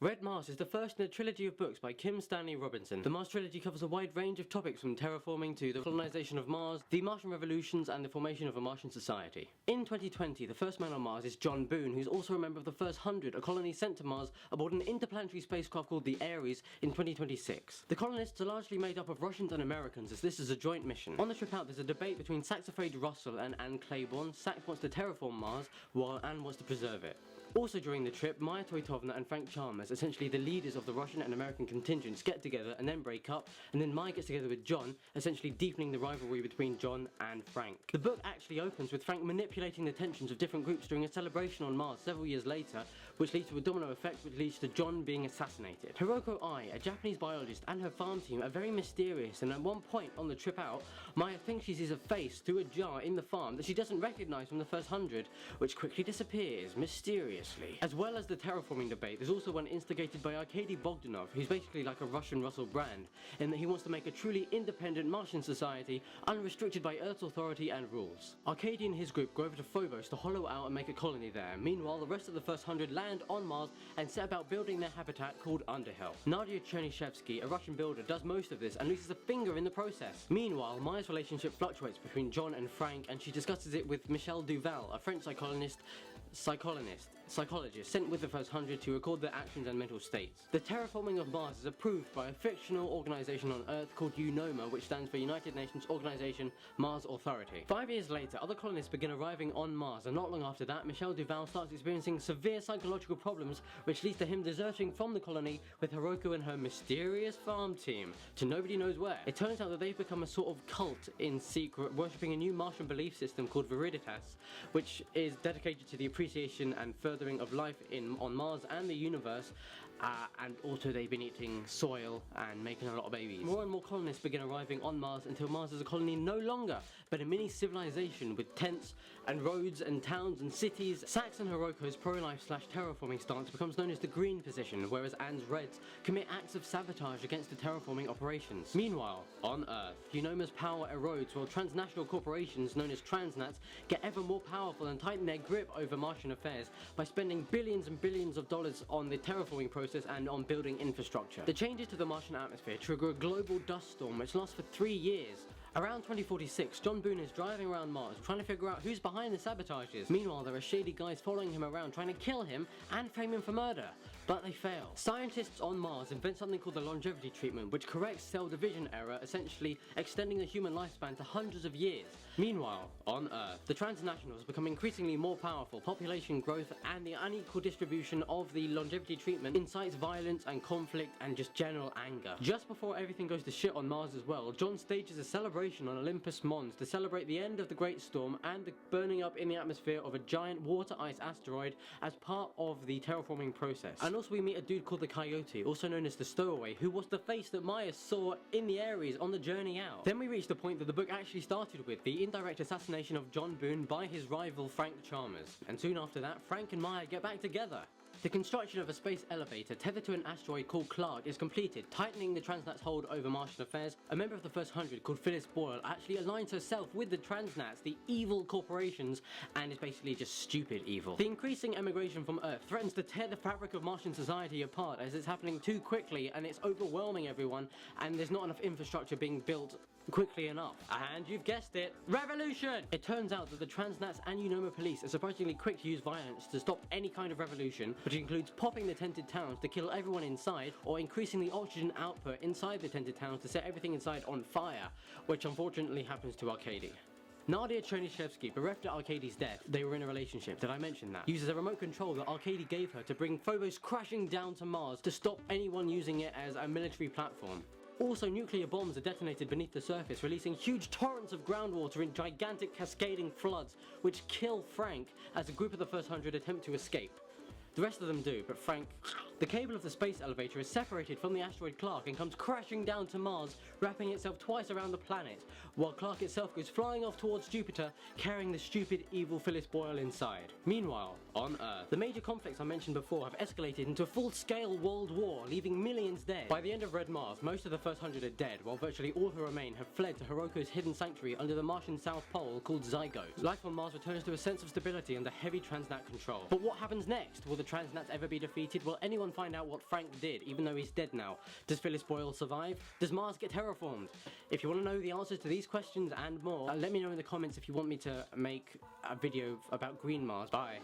Red Mars is the first in a trilogy of books by Kim Stanley Robinson. The Mars trilogy covers a wide range of topics from terraforming to the colonization of Mars, the Martian revolutions, and the formation of a Martian society. In 2020, the first man on Mars is John Boone, who's also a member of the first 100, a colony sent to Mars aboard an interplanetary spacecraft called the Ares in 2026. The colonists are largely made up of Russians and Americans, as this is a joint mission. On the trip out, there's a debate between Saxafrade Russell and Anne Claiborne. Sax wants to terraform Mars, while Anne wants to preserve it. Also during the trip, Maya Toitovna and Frank Chalmers, essentially the leaders of the Russian and American contingents, get together and then break up, and then Maya gets together with John, essentially deepening the rivalry between John and Frank. The book actually opens with Frank manipulating the tensions of different groups during a celebration on Mars several years later, which leads to a domino effect which leads to John being assassinated. Hiroko Ai, a Japanese biologist, and her farm team are very mysterious, and at one point on the trip out, Maya thinks she sees a face through a jar in the farm that she doesn't recognise from the first 100, which quickly disappears mysteriously. As well as the terraforming debate, there's also one instigated by Arkady Bogdanov, who's basically like a Russian Russell Brand, in that he wants to make a truly independent Martian society, unrestricted by Earth's authority and rules. Arkady and his group go over to Phobos to hollow out and make a colony there. Meanwhile, the rest of the first 100 land on Mars and set about building their habitat called Underhill. Nadia Chernyshevsky, a Russian builder, does most of this and loses a finger in the process. Meanwhile, Maya's relationship fluctuates between John and Frank, and she discusses it with Michel Duval, a French psychologist sent with the first 100 to record their actions and mental states. The terraforming of Mars is approved by a fictional organisation on Earth called UNOMA, which stands for United Nations Organization Mars Authority. 5 years later, other colonists begin arriving on Mars, and not long after that, Michel Duval starts experiencing severe psychological problems, which leads to him deserting from the colony with Hiroko and her mysterious farm team to nobody knows where. It turns out that they've become a sort of cult in secret, worshipping a new Martian belief system called Viriditas, which is dedicated to the appreciation and furthering of life on Mars and the universe, and also they've been eating soil and making a lot of babies. More and more colonists begin arriving on Mars until Mars is a colony no longer, but a mini civilization with tents and roads and towns and cities. Sax and Hiroko's pro-life / terraforming stance becomes known as the green position, whereas Anne's reds commit acts of sabotage against the terraforming operations. Meanwhile, on Earth, UNOMA's power erodes while transnational corporations known as transnats get ever more powerful and tighten their grip over Martian affairs by spending billions and billions of dollars on the terraforming process and on building infrastructure. The changes to the Martian atmosphere trigger a global dust storm which lasts for 3 years. Around 2046, John Boone is driving around Mars trying to figure out who's behind the sabotages. Meanwhile, there are shady guys following him around trying to kill him and frame him for murder, but they fail. Scientists on Mars invent something called the longevity treatment, which corrects cell division error, essentially extending the human lifespan to hundreds of years. Meanwhile, on Earth, the transnationals become increasingly more powerful. Population growth and the unequal distribution of the longevity treatment incites violence and conflict and just general anger. Just before everything goes to shit on Mars as well, John stages a celebration on Olympus Mons to celebrate the end of the Great Storm and the burning up in the atmosphere of a giant water ice asteroid as part of the terraforming process. And also we meet a dude called the Coyote, also known as the Stowaway, who was the face that Maya saw in the Ares on the journey out. Then we reach the point that the book actually started with, the indirect assassination of John Boone by his rival Frank Chalmers. And soon after that, Frank and Maya get back together. The construction of a space elevator tethered to an asteroid called Clark is completed, tightening the transnats' hold over Martian affairs. A member of the first 100 called Phyllis Boyle actually aligns herself with the transnats, the evil corporations, and is basically just stupid evil. The increasing emigration from Earth threatens to tear the fabric of Martian society apart, as it's happening too quickly and it's overwhelming everyone, and there's not enough infrastructure being built quickly enough. And you've guessed it, revolution! It turns out that the transnats and UNOMA police are surprisingly quick to use violence to stop any kind of revolution, which includes popping the tented towns to kill everyone inside, or increasing the oxygen output inside the tented towns to set everything inside on fire, which unfortunately happens to Arkady. Nadia Chernyshevsky, bereft at Arkady's death, they were in a relationship, did I mention that? Uses a remote control that Arkady gave her to bring Phobos crashing down to Mars to stop anyone using it as a military platform. Also, nuclear bombs are detonated beneath the surface, releasing huge torrents of groundwater in gigantic cascading floods, which kill Frank as a group of the first 100 attempt to escape. The rest of them do, but Frank... The cable of the space elevator is separated from the asteroid Clark and comes crashing down to Mars, wrapping itself twice around the planet, while Clark itself goes flying off towards Jupiter, carrying the stupid, evil Phyllis Boyle inside. Meanwhile, on Earth, the major conflicts I mentioned before have escalated into a full-scale world war, leaving millions dead. By the end of Red Mars, most of the first 100 are dead, while virtually all who remain have fled to Hiroko's hidden sanctuary under the Martian South Pole called Zygote. Life on Mars returns to a sense of stability under heavy transnat control. But what happens next? Will the transnats ever be defeated? Will anyone and find out what Frank did, even though he's dead now. Does Phyllis Boyle survive? Does Mars get terraformed? If you want to know the answers to these questions and more, let me know in the comments if you want me to make a video about Green Mars. Bye.